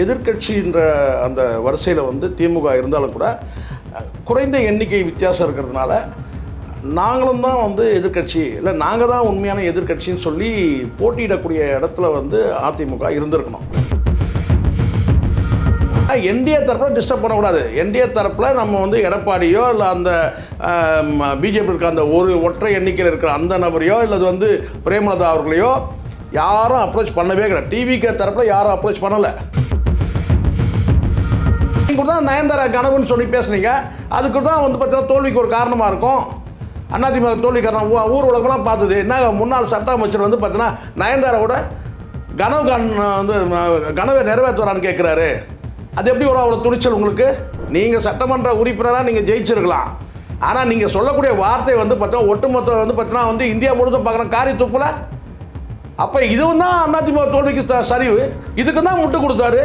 எதிர்க்கட்சின்ற அந்த வரிசையில் வந்து திமுக இருந்தாலும் கூட குறைந்த எண்ணிக்கை வித்தியாசம் இருக்கிறதுனால நாங்களும் தான் வந்து எதிர்க்கட்சி இல்லை நாங்கள் தான் உண்மையான எதிர்க்கட்சின்னு சொல்லி போட்டியிடக்கூடிய இடத்துல வந்து அதிமுக இருந்திருக்கணும். என்டிஏ தரப்பில் டிஸ்டர்ப் பண்ணக்கூடாது. என்டிஏ தரப்பில் நம்ம வந்து எடப்பாடியோ இல்லை அந்த பிஜேபி இருக்க அந்த ஒரு ஒற்றை எண்ணிக்கையில் இருக்கிற அந்த நபரையோ இல்லை வந்து பிரேமலதா அவர்களையோ யாரும் அப்ரோச் பண்ணவே கிடையாது. டிவிகே தரப்பில் யாரும் அப்ரோச் பண்ணலை. நீங்கள் தான் நயன்தாரா கனவுன்னு சொல்லி பேசுனீங்க. அதுக்கு தான் வந்து பார்த்தீங்கன்னா தோல்விக்கு ஒரு காரணமாக இருக்கும். அதிமுக தோல்வி காரணம் ஊர் உலகம்லாம் பார்த்தது என்ன, முன்னாள் சட்ட அமைச்சர் வந்து பார்த்தீங்கன்னா நயன்தாராவோட கனவை நிறைவேற்றுவாரான்னு கேட்குறாரு. அது எப்படி ஒரு அவ்வளோ துணிச்சல் உங்களுக்கு? நீங்கள் சட்டமன்ற உறுப்பினராக நீங்கள் ஜெயிச்சிருக்கலாம். ஆனால் நீங்கள் சொல்லக்கூடிய வார்த்தை வந்து பார்த்தா ஒட்டுமொத்த வந்து பார்த்தீங்கன்னா வந்து இந்தியா முழுதும் பார்க்குற காரி துப்புல. அப்போ இதுவும் தான் அதிமுக தோல்விக்கு சரிவு. இதுக்கு தான் முட்டு கொடுத்தாரு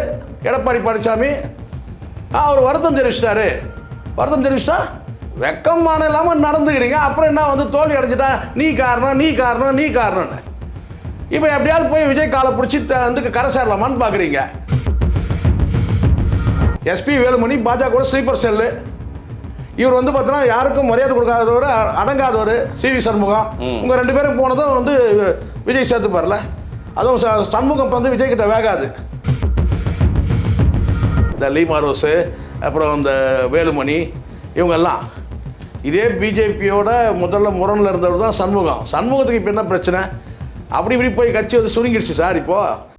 எடப்பாடி பழனிசாமி. அவர் வருத்தம் தெரிவிச்சிட்டாரு. வருத்தம் தெரிவிச்சிட்டா வெக்கமான இல்லாமல் நடந்துக்கிறீங்க. அப்புறம் என்ன வந்து தோல்வி அடைஞ்சிட்டா நீ காரணம் நீ காரணம் நீ காரணம்னு. இப்போ எப்படியாவது போய் விஜய் காலை பிடிச்சி வந்து கரை சேரலாமான்னு பார்க்குறீங்க. எஸ்பி வேலுமணி பாஜக ஸ்லீப்பர் செல்லு. இவர் வந்து பார்த்தீங்கன்னா யாருக்கும் மரியாதை கொடுக்காதவர், அடங்காதவர் சிவி சண்முகம். உங்கள் ரெண்டு பேரும் போனதும் வந்து விஜய் சேர்த்துப்பார்ல. அதுவும் சண்முகம் வந்து விஜய் கிட்ட வேகாது. இந்த லீமாரோஸு அப்புறம் இந்த வேலுமணி இவங்கெல்லாம் இதே பிஜேபியோட முதல்ல முரணில் இருந்தவர் தான் சண்முகம். சண்முகத்துக்கு இப்போ என்ன பிரச்சனை? அப்படி இப்படி போய் கட்சி வந்து சுருங்கிடுச்சு சார். இப்போது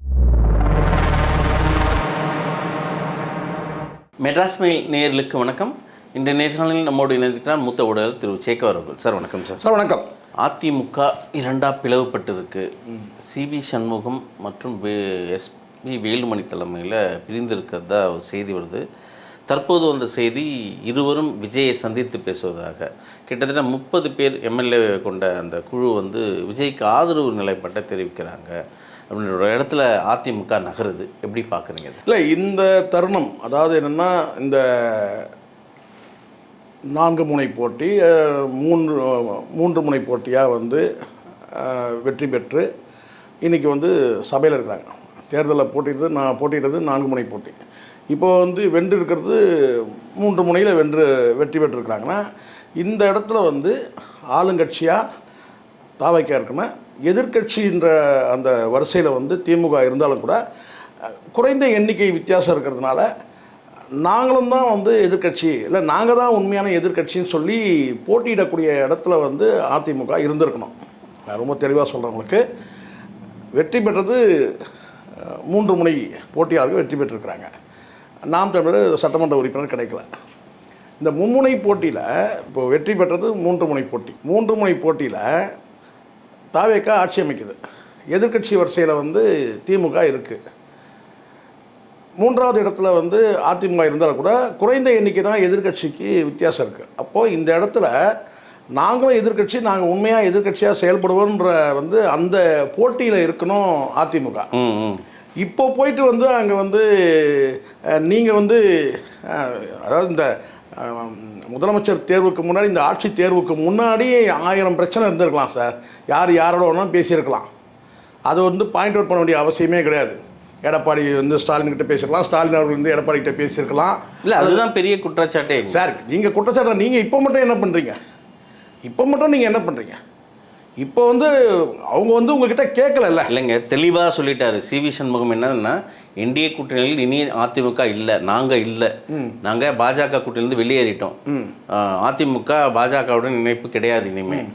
மெட்ராஸ் மெயில் நேயர்களுக்கு வணக்கம். இந்த நேர்காணலில் நம்மோடு இணைந்திருக்கிறார் மூத்த ஊடகர் திரு சேகர் அவர்கள். சார் வணக்கம். சார் வணக்கம். அதிமுக இரண்டாக பிளவுபட்டிருக்கு. சிவி சண்முகம் மற்றும் எஸ்பி வேலுமணி தலைமையில் பிரிந்திருக்கிறதா ஒரு செய்தி வருது. தற்போது வந்த செய்தி இருவரும் விஜயை சந்தித்து பேசுவதாக. கிட்டத்தட்ட 30 பேர் எம்எல்ஏ கொண்ட அந்த குழு வந்து விஜய்க்கு ஆதரவு நிலைப்பாட்டை தெரிவிக்கிறாங்க அப்படின்ற ஒரு இடத்துல அதிமுக நகருது. எப்படி பார்க்குறீங்க? இல்லை, இந்த தருணம் அதாவது என்னென்னா, இந்த 4 முனை போட்டி 3 முனை போட்டியாக வந்து வெற்றி பெற்று இன்றைக்கி வந்து சபையில் இருக்கிறாங்க. தேர்தலில் போட்டியிடுறது 4 முனை போட்டி. இப்போது வந்து வென்று இருக்கிறது 3 முனையில் வெற்றி பெற்றிருக்கிறாங்கன்னா, இந்த இடத்துல வந்து ஆளுங்கட்சியாக தாவைக்கா இருக்குன்னா எதிர்க்கட்சின்ற அந்த வரிசையில் வந்து திமுக இருந்தாலும் கூட குறைந்த எண்ணிக்கை வித்தியாசம் இருக்கிறதுனால நாங்களும் தான் வந்து எதிர்க்கட்சி இல்லை நாங்கள் தான் உண்மையான எதிர்க்கட்சின்னு சொல்லி போட்டியிடக்கூடிய இடத்துல வந்து அதிமுக இருந்திருக்கணும். நான் ரொம்ப தெளிவாக சொல்கிறவங்களுக்கு வெற்றி பெற்றது 3 முனை போட்டியாளர்கள் வெற்றி பெற்றிருக்கிறாங்க. நாம் தமிழர் சட்டமன்ற உறுப்பினர் கிடைக்கல. இந்த மும்முனை போட்டியில் இப்போது வெற்றி பெற்றது 3 முனை போட்டி. 3 முனை போட்டியில் தாவேக்கா ஆட்சி அமைக்குது. எதிர்க்கட்சி வரிசையில் வந்து திமுக இருக்குது. 3வது இடத்துல வந்து அதிமுக இருந்தாலும் கூட குறைந்த எண்ணிக்கை தான் எதிர்க்கட்சிக்கு வித்தியாசம் இருக்குது. அப்போது இந்த இடத்துல நாங்களும் எதிர்க்கட்சி, நாங்கள் உண்மையாக எதிர்க்கட்சியாக செயல்படுவோன்ற வந்து அந்த போட்டியில் இருக்கணும் அதிமுக. இப்போ போயிட்டு வந்து அங்கே வந்து நீங்கள் வந்து அதாவது இந்த முதலமைச்சர் தேர்வுக்கு முன்னாடி, இந்த ஆட்சி தேர்வுக்கு முன்னாடி 1000 பிரச்சனை இருந்திருக்கலாம் சார். யாரோட வேணாலும் பேசியிருக்கலாம். அது வந்து பாயிண்ட் அவுட் பண்ண வேண்டிய அவசியமே கிடையாது. எடப்பாடி வந்து ஸ்டாலின்கிட்ட பேசியிருக்கலாம், ஸ்டாலின் அவர்கள் வந்து எடப்பாடி கிட்ட பேசியிருக்கலாம். இல்லை, அதுதான் பெரிய குற்றச்சாட்டே சார். நீங்கள் குற்றச்சாட்டை நீங்கள் இப்போ மட்டும் என்ன பண்ணுறீங்க? நீங்கள் என்ன பண்ணுறீங்க? இப்போ வந்து அவங்க வந்து உங்ககிட்ட கேட்கல. இல்லைங்க, தெளிவாக சொல்லிட்டாரு சிவி சண்முகம். என்னன்னா, என்டிஏ கூட்டணியில் இனி அதிமுக இல்லை, நாங்கள் இல்லை, நாங்கள் பாஜக கூட்டணியிலேருந்து வெளியேறிட்டோம். அதிமுக பாஜகவுடன் இணைப்பு கிடையாது இனிமேல்.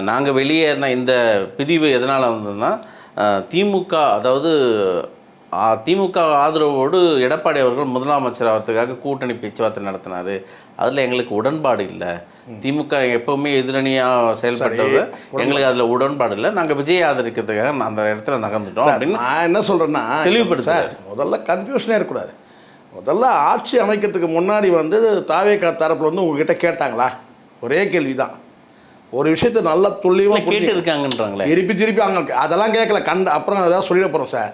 நாங்கள் வெளியேறின இந்த பிரிவு எதனால் வந்ததுன்னா, திமுக அதாவது திமுக ஆதரவோடு எடப்பாடி அவர்கள் முதலமைச்சர் ஆகிறதுக்காக கூட்டணி பேச்சுவார்த்தை நடத்தினார். அதில் எங்களுக்கு உடன்பாடு இல்லை. திமுக எப்போவுமே எதிரணியாக செயல்பட்டது, எங்களுக்கு அதில் உடன்பாடு இல்லை. நாங்கள் விஜய் ஆதரிக்கிறதுக்காக அந்த இடத்துல நகர்ந்துட்டோம் அப்படின்னு நான் என்ன சொல்கிறேன்னா, தெளிவுபடுத்த சார், முதல்ல கன்ஃபியூஷனே இருக்கக்கூடாது. முதல்ல ஆட்சி அமைக்கிறதுக்கு முன்னாடி வந்து தாவேக்கா தரப்பில் வந்து உங்ககிட்ட கேட்டாங்களா? ஒரே கேள்வி தான். ஒரு விஷயத்தை நல்லா துல்லியமாக கேட்டு இருக்காங்கன்றாங்களே. திருப்பி அங்கே அதெல்லாம் கேட்கல. அப்புறம் ஏதாவது சொல்லிட போகிறோம் சார்.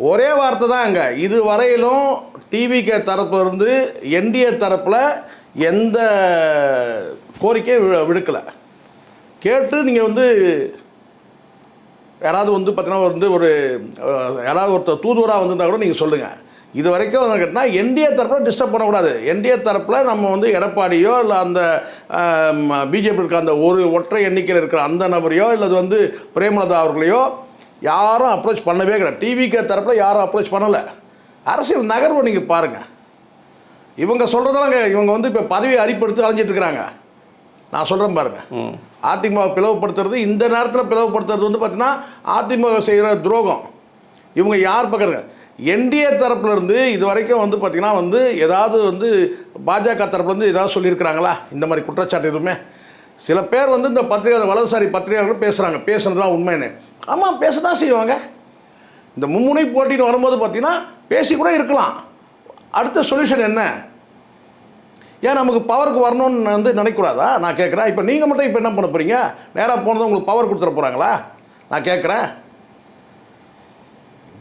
ஒரே வார்த்தை தான் அங்கே. இது வரையிலும் டிவிகே தரப்பு இருந்து என்டிஏ தரப்பில் எந்த கோரிக்கையை விடுக்கலை. கேட்டு நீங்கள் வந்து யாராவது வந்து பார்த்தீங்கன்னா வந்து யாராவது ஒருத்தர் தூதுவராக வந்திருந்தால் கூட நீங்கள் சொல்லுங்கள். இது வரைக்கும் கேட்டால் என்டிஏ தரப்பில் டிஸ்டர்ப் பண்ணக்கூடாது. என்டிஏ தரப்பில் நம்ம வந்து எடப்பாடியோ இல்லை அந்த பிஜேபி இருக்க அந்த ஒரு ஒற்றை எண்ணிக்கையில் இருக்கிற அந்த நபரையோ இல்லை வந்து பிரேமலதா அவர்களையோ யாரும் அப்ரோச் பண்ணவே கிடையாது. டிவிகே தரப்பில் யாரும் அப்ரோச் பண்ணலை. அரசியல் நகர்வு நீங்கள் பாருங்கள். இவங்க சொல்கிறதெல்லாம் இவங்க வந்து இப்போ பதவியை அரிப்படுத்தி அலைஞ்சிட்டு இருக்கிறாங்க. நான் சொல்கிறேன் பாருங்கள், அதிமுக பிளவுபடுத்துறது, இந்த நேரத்தில் பிளவுபடுத்துறது வந்து பார்த்தீங்கன்னா அதிமுக செய்கிற துரோகம். இவங்க யார் பக்கம் என்டிஏ தரப்புலேருந்து இது வரைக்கும் வந்து பார்த்திங்கன்னா வந்து ஏதாவது வந்து பாஜக தரப்புலேருந்து ஏதாவது சொல்லியிருக்கிறாங்களா இந்த மாதிரி குற்றச்சாட்டு எதுவுமே? சில பேர் வந்து இந்த பத்திரிகை வலதுசாரி பத்திரிகைகள் பேசுகிறாங்க, பேசுகிறது தான் உண்மைன்னு. ஆமாம், பேச தான் செய்வாங்க. இந்த மும்முனை போட்டின்னு வரும்போது பார்த்திங்கன்னா பேசி கூட இருக்கலாம். அடுத்த சொல்யூஷன் என்ன? ஏன் நமக்கு பவருக்கு வரணும்னு வந்து நினைக்கூடாதா? நான் கேட்குறேன். இப்போ நீங்கள் மட்டும் இப்போ என்ன பண்ண போகிறீங்க? நேராக போனது உங்களுக்கு பவர் கொடுத்துட போகிறாங்களா? நான் கேட்குறேன்.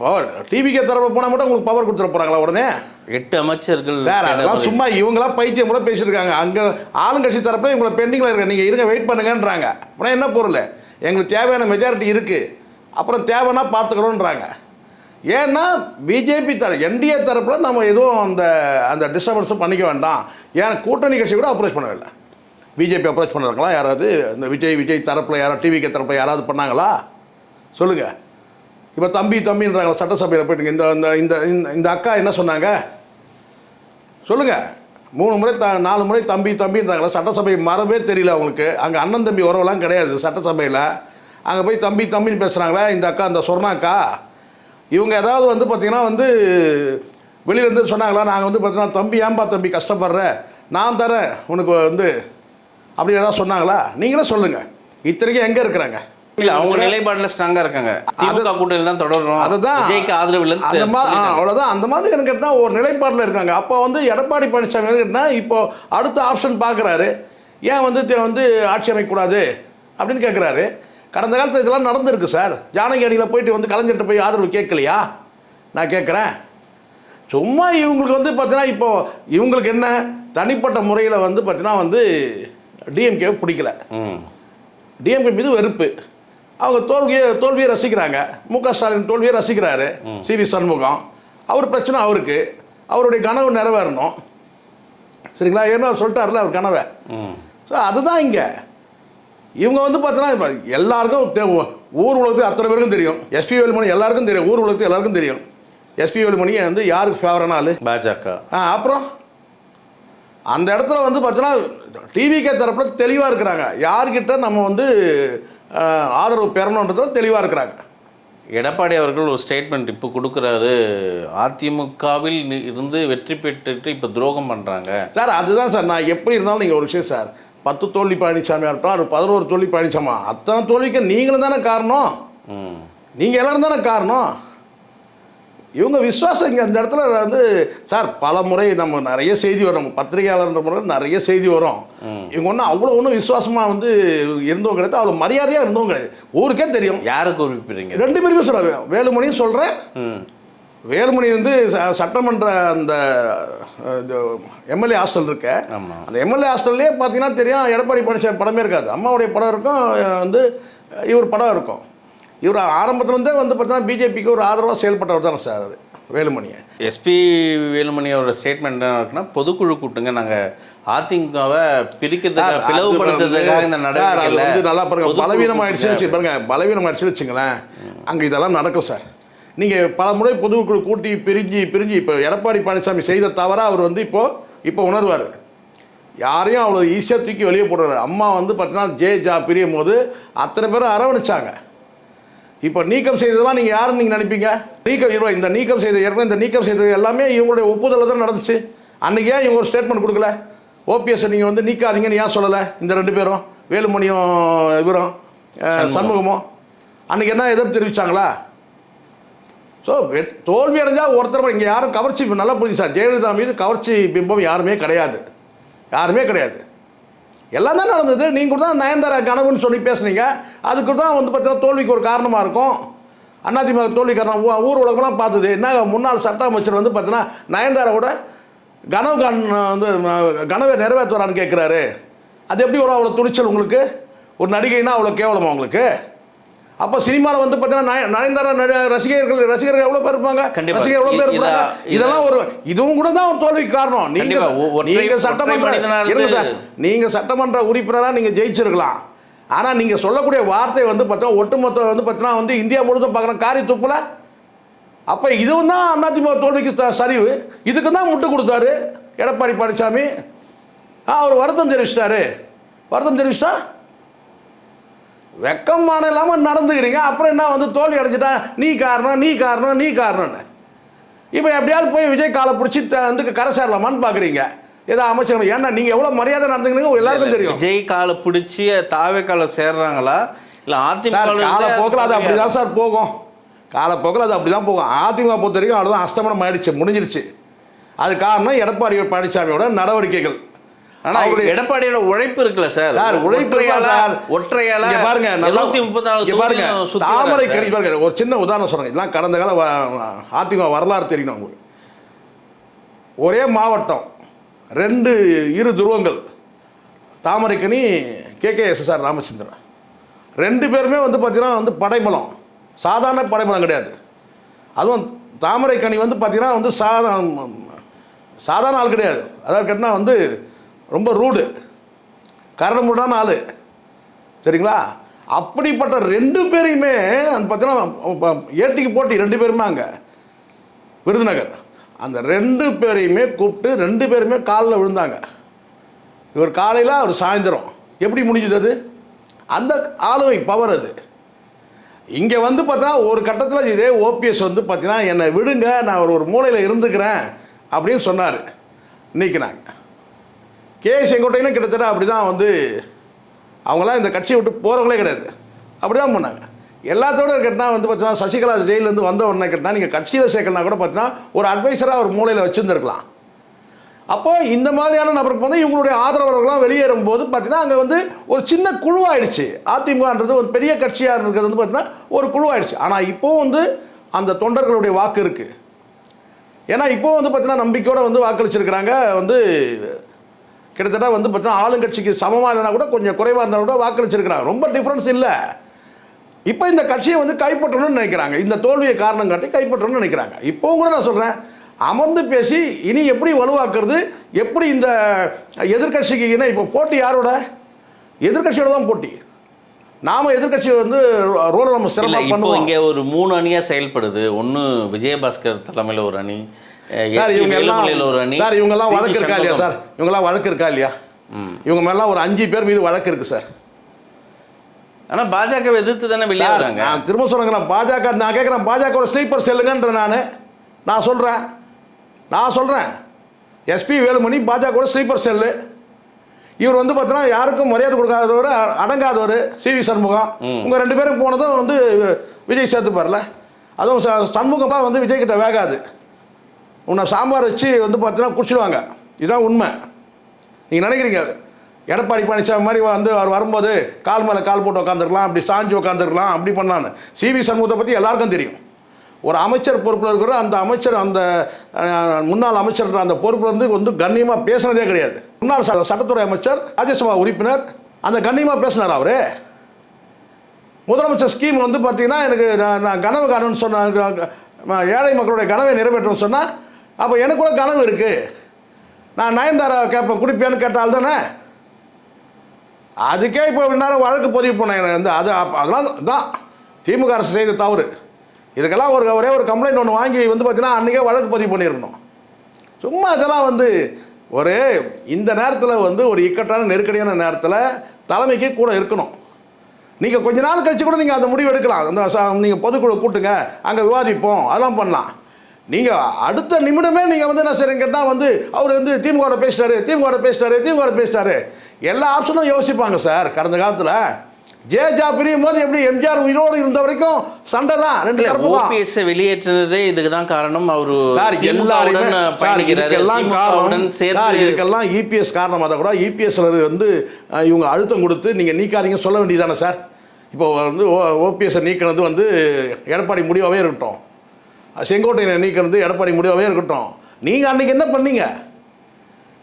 பவர் டிவிக்கே தரப்பு போனால் மட்டும் உங்களுக்கு பவர் கொடுத்துட போகிறாங்களா உடனே? 8 அமைச்சர்கள் சார், அதெல்லாம் சும்மா இவங்களா பைத்தியம் கூட பேசியிருக்காங்க. அங்கே ஆளுங்கட்சி தரப்பில் இவங்களை பெண்டிங்கில் இருக்க, நீங்கள் இருங்க வெயிட் பண்ணுங்கன்றாங்க. அப்புறம் என்ன பொருள்? எங்களுக்கு தேவையான மெஜாரிட்டி இருக்குது, அப்புறம் தேவைன்னா பார்த்துக்கிறோன்றாங்க. ஏன்னா பிஜேபி என்டிஏ தரப்பில் நம்ம எதுவும் அந்த அந்த டிஸ்டர்பன்ஸும் பண்ணிக்க வேண்டாம். ஏன் கூட்டணி கட்சி கூட அப்ரோச் பண்ணவில்லை. பிஜேபி அப்ரோச் பண்ணுறாங்களா யாராவது? இந்த விஜய் தரப்பில் யாராவது, டிவிகே தரப்பில் யாராவது பண்ணாங்களா சொல்லுங்கள். இப்போ தம்பின்றாங்களா சட்டசபையில் போய்ட்டுங்க. இந்த இந்த இந்த அக்கா என்ன சொன்னாங்க சொல்லுங்கள்? 3 முறை 4 முறை தம்பின்றாங்களா? சட்டசபை மரபே தெரியல அவங்களுக்கு. அங்கே அண்ணன் தம்பி உறவெல்லாம் கிடையாது சட்டசபையில். அங்கே போய் தம்பின்னு பேசுகிறாங்களா இந்த அக்கா, இந்த சொர்ணாக்கா. இவங்க ஏதாவது வந்து பார்த்திங்கன்னா வந்து வெளியிலேருந்து சொன்னாங்களா? நாங்கள் வந்து பார்த்தீங்கன்னா தம்பி ஏன்பா தம்பி கஷ்டப்படுற, நான் தரேன் உனக்கு வந்து, அப்படி ஏதாவது சொன்னாங்களா? நீங்களே சொல்லுங்கள். இத்தனைக்கும் எங்கே இருக்கிறாங்க? இல்லை, அவங்க நிலைப்பாட்டில் ஸ்ட்ராங்காக இருக்காங்க. திமுக கூட்டணியில் தான் தொடரும். அதுதான் விஜய்க்கு ஆதரவு இல்லை. அந்த மாதிரி அவ்வளோதான். அந்த மாதிரி எனக்கு கேட்டால் ஒரு நிலைப்பாட்டில் இருக்காங்க. அப்போ வந்து எடப்பாடி பழனிசாமி கேட்டால் இப்போ அடுத்த ஆப்ஷன் பார்க்குறாரு. ஏன் வந்து ஆட்சி அமைக்கக்கூடாது அப்படின்னு கேட்குறாரு. கடந்த காலத்தில் இதெல்லாம் நடந்திருக்கு சார். ஜானகி அணியில் போயிட்டு வந்து கலைஞர்கிட்ட போய் ஆதரவு கேட்கலையா? நான் கேட்குறேன். சும்மா இவங்களுக்கு வந்து பார்த்தீங்கன்னா இப்போது இவங்களுக்கு என்ன தனிப்பட்ட முறையில் வந்து பார்த்தீங்கன்னா வந்து டிஎம்கே பிடிக்கல, டிஎம்கே மீது வெறுப்பு. அவங்க தோல்வியை ரசிக்கிறாங்க. முக ஸ்டாலின் தோல்வியை ரசிக்கிறாரு. சிவி சண்முகம் அவர் பிரச்சனை, அவருக்கு அவருடைய கனவு நிறைவேறணும். சரிங்களா? ஏன்னா சொல்லிட்டார்ல அவர் கனவை. ஸோ அதுதான் இங்கே இவங்க வந்து பார்த்தீங்கன்னா எல்லாருக்கும் ஊர் உலகத்துக்கு அத்தனை பேருக்கும் தெரியும். எஸ்பி வேலுமணி எல்லாருக்கும் தெரியும், ஊர் உலகத்துக்கு எல்லாருக்கும் தெரியும். எஸ்பி வேலுமணியை வந்து யாருக்கு ஃபேவரான ஆள்? பாஜக. அப்புறம் அந்த இடத்துல வந்து பார்த்தீங்கன்னா டிவிகே தரப்பில் தெளிவாக இருக்கிறாங்க. யார்கிட்ட நம்ம வந்து ஆதரவு பெறணுன்றதுல தெளிவாக இருக்கிறாங்க. எடப்பாடி அவர்கள் ஒரு ஸ்டேட்மெண்ட் இப்போ கொடுக்குறாரு, அதிமுகவில் இருந்து வெற்றி பெற்றுட்டு இப்போ துரோகம் பண்ணுறாங்க சார். அதுதான் சார், நான் எப்படி இருந்தாலும் நீங்கள் ஒரு விஷயம் சார், 10 தோல்வி பழனிசாமியாக இருக்கட்டும், அது 11 தோல்வி பழனிசாமா, அத்தனை தோல்விக்கு நீங்களும் தானே காரணம். நீங்கள் எல்லோரும் தானே காரணம். இவங்க விசுவாசம் இங்கே அந்த இடத்துல வந்து சார் பல முறை நம்ம நிறைய செய்தி வரும், பத்திரிகையாளர்ன்ற முறையில் நிறைய செய்தி வரும். இவங்க ஒன்றும் விசுவாசமாக வந்து இருந்தவங்க கிடையாது, அவ்வளோ மரியாதையாக இருந்தவங்க கிடையாது. ஊருக்கே தெரியும். யாருக்கு குறிப்பிடுறீங்க? 2 பேருமே சொல்கிறாங்க. வேலுமணியும் சொல்கிறேன். வேலுமணி வந்து சட்டமன்ற அந்த எம்எல்ஏ ஹாஸ்டல் இருக்க, அந்த எம்எல்ஏ ஹாஸ்டல்லே பார்த்தீங்கன்னா தெரியும், எடப்பாடி பழனிசாமி படமே இருக்காது. அம்மாவுடைய படம் இருக்கும், வந்து இவர் படம் இருக்கும். இவர் ஆரம்பத்துலேருந்தே வந்து பார்த்தீங்கன்னா பிஜேபிக்கு ஒரு ஆதரவாக செயல்பட்டவர் தானே சார் அது வேலுமணியை. எஸ்பி வேலுமணி அவரோட ஸ்டேட்மெண்ட் என்ன இருக்குன்னா, பொதுக்குழு கூட்டுங்க, நாங்கள் அதிமுகவை பிரிக்கிறதுக்காக பிளவுபடுத்துறதுக்காக இந்த நடவடிக்கை வந்து நல்லா பாருங்கள், பலவீனமாகிடுச்சு பாருங்கள், பலவீனமாகிடுச்சு வச்சுங்களேன். அங்கே இதெல்லாம் நடக்கும் சார். நீங்கள் பல முறை பொதுக்குழு கூட்டி பிரிஞ்சு இப்போ எடப்பாடி பழனிசாமி செய்த தவறாக அவர் வந்து இப்போ உணர்வார். யாரையும் அவ்வளோ ஈஸியாக தூக்கி வெளியே போடுறாரு. அம்மா வந்து பார்த்தீங்கன்னா பிரியும் போது அத்தனை பேரும் அரவணைச்சாங்க. இப்போ நீக்கம் செய்ததெல்லாம் நீங்கள் யாருன்னு நீங்கள் நினைப்பீங்க? இந்த நீக்கம் செய்தது எல்லாமே இவங்களுடைய ஒப்புதலில் தான் நடந்துச்சு. அன்றைக்கி ஏன் இவங்க ஒரு ஸ்டேட்மெண்ட் கொடுக்கல? ஓபிஎஸ் நீங்கள் வந்து நீக்காதீங்கன்னு ஏன் சொல்லலை? இந்த 2 பேரும், வேலுமணியும் இவரும் சண்முகமும் அன்றைக்கி என்ன எதிர்ப்பு தெரிவித்தாங்களா? ஸோ தோல்வி அடைஞ்சால் ஒருத்தர் இங்கே யாரும் கவர்ச்சி, நல்லா புரிஞ்சு சார், ஜெயலலிதா மீது கவர்ச்சி பிம்பம் யாருமே கிடையாது. எல்லாம் தான் நடந்தது. நீங்கள் தான் நயன்தாரா கனவுன்னு சொல்லி பேசுனீங்க. அதுக்கு தான் வந்து பார்த்தீங்கன்னா தோல்விக்கு ஒரு காரணமாக இருக்கும். அதிமுக தோல்வி காரணம் ஊர் உலகம்லாம் பார்த்தது. என்ன முன்னாள் சட்ட அமைச்சர் வந்து பார்த்தீங்கன்னா நயன்தாராவோட கனவை நிறைவேற்றுவாரான்னு கேட்குறாரு. அது எப்படி அவ்வளோ துணிச்சல் உங்களுக்கு? ஒரு நடிகைன்னா அவ்வளோ கேவலமா உங்களுக்கு? அப்போ சினிமாவில் வந்து பார்த்தீங்கன்னா நயன்தாரா ரசிகர்கள் எவ்வளோ பேர் இருப்பாங்க, கண்டிப்பா. ரசிகர் எவ்வளோ பேர் இருப்பாங்க. இதெல்லாம் இதுவும் கூட தான் ஒரு தோல்விக்கு காரணம். நீங்கள் சட்டமன்ற உறுப்பினராக நீங்கள் ஜெயிச்சிருக்கலாம். ஆனால் நீங்கள் சொல்லக்கூடிய வார்த்தை வந்து பார்த்தா ஒட்டுமொத்த வந்து பார்த்தீங்கன்னா வந்து இந்தியா முழுதும் பார்க்குற காரி துப்புல. அப்போ இதுவும் தான் அதிமுக தோல்விக்கு சரிவு. இதுக்கு தான் முட்டு கொடுத்தாரு எடப்பாடி பழனிசாமி. அவர் வருத்தம் தெரிவிச்சிட்டா வெக்கமான இல்லாமல் நடந்துக்கிறீங்க. அப்புறம் என்ன வந்து தோல்வி அடைஞ்சிட்டா நீ காரணம்னு. இப்போ எப்படியாவது போய் விஜய் காலை பிடிச்சி வந்து கரை சேரலாமான்னு பார்க்குறீங்க. ஏதோ அமைச்சர் ஏன்னா நீங்கள் எவ்வளோ மரியாதை நடந்துக்கிறீங்க எல்லாருக்கும் தெரியும். விஜய் காலை பிடிச்சி தாவே காலை சேர்றாங்களா இல்லை அதிமுக காலப்போக்கில் அது அப்படி தான் சார் போகும். காலப்போக்கில் அது அப்படி தான் போகும். அதிமுக பொறுத்த வரைக்கும் அவ்வளோதான் அஸ்தமனம் ஆயிடுச்சு, முடிஞ்சிருச்சு. அது காரணம் எடப்பாடி பழனிசாமியோட நடவடிக்கைகள். ஆனால் எடப்பாடியோட உழைப்பு இருக்குல்ல சார், ஒற்றையால பாருங்க 434 பாருங்க தாமரை கணி பாருங்க. ஒரு சின்ன உதாரணம் சொல்றேன். இதெல்லாம் கடந்த கால அதிமுக வரலாறு தெரியணும் உங்களுக்கு. ஒரே மாவட்டம், இரு துருவங்கள், தாமரைக்கணி KKSSR ராமச்சந்திரன். 2 பேருமே வந்து பார்த்தீங்கன்னா வந்து படைபலம், சாதாரண படைபலம் கிடையாது. அதுவும் தாமரைக்கணி வந்து பார்த்தீங்கன்னா வந்து சாதாரண ஆள் கிடையாது. அதாவது கேட்டால் வந்து ரொம்ப ரூடு, கரடுமுரடான ஆள், சரிங்களா? அப்படிப்பட்ட 2 பேரையுமே பார்த்தீங்கன்னா ஏட்டிக்கு போட்டி 2 பேருமே அங்கே விருதுநகர். அந்த 2 பேரையுமே கூப்பிட்டு 2 பேருமே காலில் விழுந்தாங்க. இவர் காலையில் அவர் சாயந்தரம். எப்படி முடிஞ்சது அது? அந்த ஆளுமை பவர் அது. இங்கே வந்து பார்த்தா ஒரு கட்டத்தில் இதே OPS வந்து பார்த்தீங்கன்னா என்னை விடுங்க, நான் ஒரு மூலையில் இருந்துக்கிறேன் அப்படின்னு சொன்னார். நீக்கினாங்க. செங்கோட்டையிலும் கிட்டத்தட்ட அப்படி தான் வந்து அவங்களாம் இந்த கட்சியை விட்டு போகிறவங்களே கிடையாது, அப்படி தான் பண்ணாங்க. எல்லாத்தோட கேட்டால் வந்து பார்த்தீங்கன்னா சசிகலா ஜெயிலேருந்து வந்த உடனே கேட்டால் நீங்கள் கட்சியில் சேர்க்கலாம் கூட பார்த்தீங்கன்னா ஒரு அட்வைசராக ஒரு மூலையில் வச்சுருந்துருக்கலாம். அப்போது இந்த மாதிரியான நபருக்கு வந்து இவங்களுடைய ஆதரவாளர்கள்லாம் வெளியேறும் போது பார்த்தீங்கன்னா அங்கே வந்து ஒரு சின்ன குழுவாயிடுச்சு. அதிமுகன்றது ஒரு பெரிய கட்சியாக இருக்கிறது வந்து பார்த்தீங்கன்னா ஒரு குழுவாயிடுச்சு. ஆனால் இப்போது வந்து அந்த தொண்டர்களுடைய வாக்கு இருக்குது. ஏன்னா இப்போது வந்து பார்த்தீங்கன்னா நம்பிக்கையோடு வந்து வாக்களிச்சிருக்கிறாங்க. வந்து கிட்டத்தட்ட வந்து பார்த்தீங்கன்னா ஆளுங்கட்சிக்கு சமமாக இல்லைனா கூட கொஞ்சம் குறைவாக இருந்தாலும் கூட வாக்களிச்சிருக்கிறாங்க. ரொம்ப டிஃப்ரென்ஸ் இல்லை. இப்போ இந்த கட்சியை வந்து கைப்பற்றணும்னு நினைக்கிறாங்க. இந்த தோல்வியை காரணம் காட்டி கைப்பற்றணும்னு நினைக்கிறாங்க. இப்போவும் கூட நான் சொல்கிறேன், அமர்ந்து பேசி இனி எப்படி வலுவாக்குறது, எப்படி இந்த எதிர்கட்சிக்கு இப்போ போட்டி யாரோட? எதிர்கட்சியோட தான் போட்டி. நாம எதிர்கட்சி வந்து ரோல் நம்ம சிறப்பாக பண்ணுவோம். இங்கே ஒரு 3 அணியாக செயல்படுது. ஒன்று விஜயபாஸ்கர் தலைமையில் ஒரு அணி, இவங்கெல்லாம் வழக்கு இருக்கா இல்லையா சார்? இவங்கெல்லாம் வழக்கு இருக்கா இல்லையா? இவங்க மேலாம் ஒரு 5 பேர் மீது வழக்கு இருக்கு சார். ஆனால் பாஜகவை எதிர்த்து தானே வெளியே வராங்க. நான் திரும்ப சொல்லுங்க, பாஜக நான் கேட்குறேன், பாஜக ஸ்லீப்பர் செல்லுங்கன்ற நான் சொல்கிறேன் எஸ்பி வேலுமணி பாஜக ஸ்லீப்பர் செல்லு. இவர் வந்து பார்த்தீங்கன்னா யாருக்கும் மரியாதை கொடுக்காதவர், அடங்காதவர் CV சண்முகம். உங்கள் 2 பேரும் போனதும் வந்து விஜய் சேர்த்துப்பார்ல. அதுவும் சண்முகமாக வந்து விஜய் கிட்ட வேகாது. உன்னை சாம்பார் வச்சு வந்து பார்த்தீங்கன்னா குடிச்சிடுவாங்க. இதுதான் உண்மை. நீங்கள் நினைக்கிறீங்க எடப்பாடி பழனிசாமி மாதிரி வந்து அவர் வரும்போது கால் மேலே கால் போட்டு உட்காந்துருக்கலாம், அப்படி சாஞ்சு உட்காந்துருக்கலாம், அப்படி பண்ணான்னு. CV சண்முகத்தை பற்றி எல்லாருக்கும் தெரியும். ஒரு அமைச்சர் பொறுப்பில் இருக்கிற அந்த அமைச்சர், அந்த முன்னாள் அமைச்சர் அந்த பொறுப்பில் வந்து கண்ணியமாக பேசினதே கிடையாது. முன்னாள் சட்டத்துறை அமைச்சர், ராஜ்யசபா உறுப்பினர், அந்த கண்ணியமாக பேசினார் அவர். முதலமைச்சர் ஸ்கீம் வந்து பார்த்தீங்கன்னா எனக்கு நான் கனவு காணுன்னு சொன்ன, ஏழை மக்களுடைய கனவை நிறைவேற்றணும்னு சொன்னால், அப்போ எனக்கு கூட கனவு இருக்குது, நான் நயன்தாரா கேட்பேன் குடிப்பேன்னு கேட்டால் தானே. அதுக்கே இப்போ நேரம் வழக்கு பதிவு பண்ணேன். வந்து அதெல்லாம் தான் திமுக அரசு செய்த தவறு. இதுக்கெல்லாம் ஒரே ஒரு கம்ப்ளைண்ட் ஒன்று வாங்கி வந்து பார்த்தீங்கன்னா அன்றைக்கே வழக்கு பதிவு பண்ணியிருக்கணும். சும்மா இதெல்லாம் வந்து இந்த நேரத்தில் வந்து ஒரு இக்கட்டான நெருக்கடியான நேரத்தில் தலைமைக்கு கூட இருக்கணும். நீங்கள் கொஞ்ச நாள் கழிச்சு கூட நீங்கள் அந்த முடிவு எடுக்கலாம். அந்த நீங்கள் பொதுக்குழு கூட்டுங்க, அங்கே விவாதிப்போம், அதெல்லாம் பண்ணலாம். நீங்கள் அடுத்த நிமிடமே நீங்கள் வந்து என்ன செய்றீங்க கேட்டால் வந்து அவர் வந்து திமுக பேசிட்டாரு எல்லா ஆப்ஷனும் யோசிப்பாங்க சார். கடந்த காலத்தில் ஜெயஜா பிரியும் போது எப்படி எம்ஜிஆர் உயிரோடு இருந்த வரைக்கும் சண்டை தான். 2 OPS வெளியேற்றினதே இதுக்கு தான் காரணம். அவரு இதுக்கெல்லாம் EPS காரணம். அதை கூட EPSல வந்து இவங்க அழுத்தம் கொடுத்து நீங்கள் நீக்காதீங்க சொல்ல வேண்டியதானே சார். இப்போ வந்து OPS நீக்கினது வந்து எடப்பாடி முடிவாகவே இருக்கட்டும், செங்கோட்டையை நீக்கிறது எடப்பாடி முடிவாகவே இருக்கட்டும். நீங்கள் அன்றைக்கி என்ன பண்ணீங்க?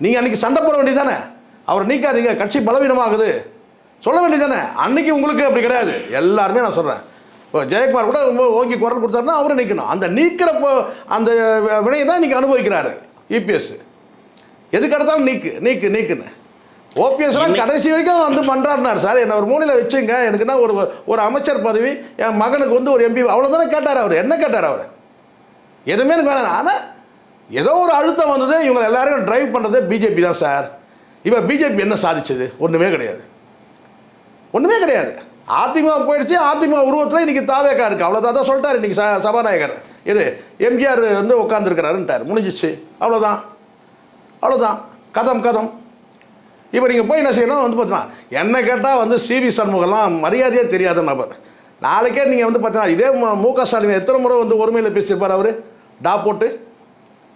நீங்கள் அன்றைக்கி சண்டை போட வேண்டியதானே, அவரை நீக்காதீங்க, கட்சி பலவீனமாகுது சொல்ல வேண்டியதானே. அன்றைக்கி உங்களுக்கு அப்படி கிடையாது. எல்லாருமே நான் சொல்கிறேன், இப்போ ஜெயக்குமார் கூட ரொம்ப ஓங்கி குரல் கொடுத்தாருன்னா அவரை நீக்கணும். அந்த நீக்கிறப்போ அந்த வினையை தான் இன்றைக்கி அனுபவிக்கிறாரு இபிஎஸ். எதுக்கு எடுத்தாலும் நீக்குன்னு. ஓபிஎஸ்லாம் கடைசி வரைக்கும் வந்து பண்ணுறாருனார். சார் என்னை ஒரு மூலையில் வச்சுங்க, எனக்குன்னா ஒரு அமைச்சர் பதவி, என் மகனுக்கு வந்து ஒரு எம்பி, அவ்வளோதானே கேட்டார் அவர். என்ன கேட்டார் அவர்? எதுவுமே எனக்கு வேணாம். ஆனால் ஏதோ ஒரு அழுத்தம் வந்தது. இவங்க எல்லாரையும் ட்ரைவ் பண்ணுறது பிஜேபி தான் சார். இப்போ பிஜேபி என்ன சாதிச்சது? ஒன்றுமே கிடையாது. அதிமுக போயிடுச்சு. அதிமுக உருவத்தில் இன்றைக்கி தாவேக்கா இருக்குது. அவ்வளோதான் சொல்லிட்டார் இன்றைக்கி சபாநாயகர். இது எம்ஜிஆர் வந்து உட்காந்துருக்கிறாருன்ட்டார். முடிஞ்சிச்சு. அவ்வளோதான் கதம். இப்போ நீங்கள் போய் என்ன செய்யணும் வந்து பார்த்தீங்கன்னா, என்ன கேட்டால் வந்து சிவி சண்முகம்லாம் மரியாதையே தெரியாத நபர். நாளைக்கே நீங்கள் வந்து பார்த்தீங்கன்னா இதே மு.க. ஸ்டாலின் எத்தனை முறை வந்து ஒருமையில் பேசியிருப்பார் அவர்? போட்டு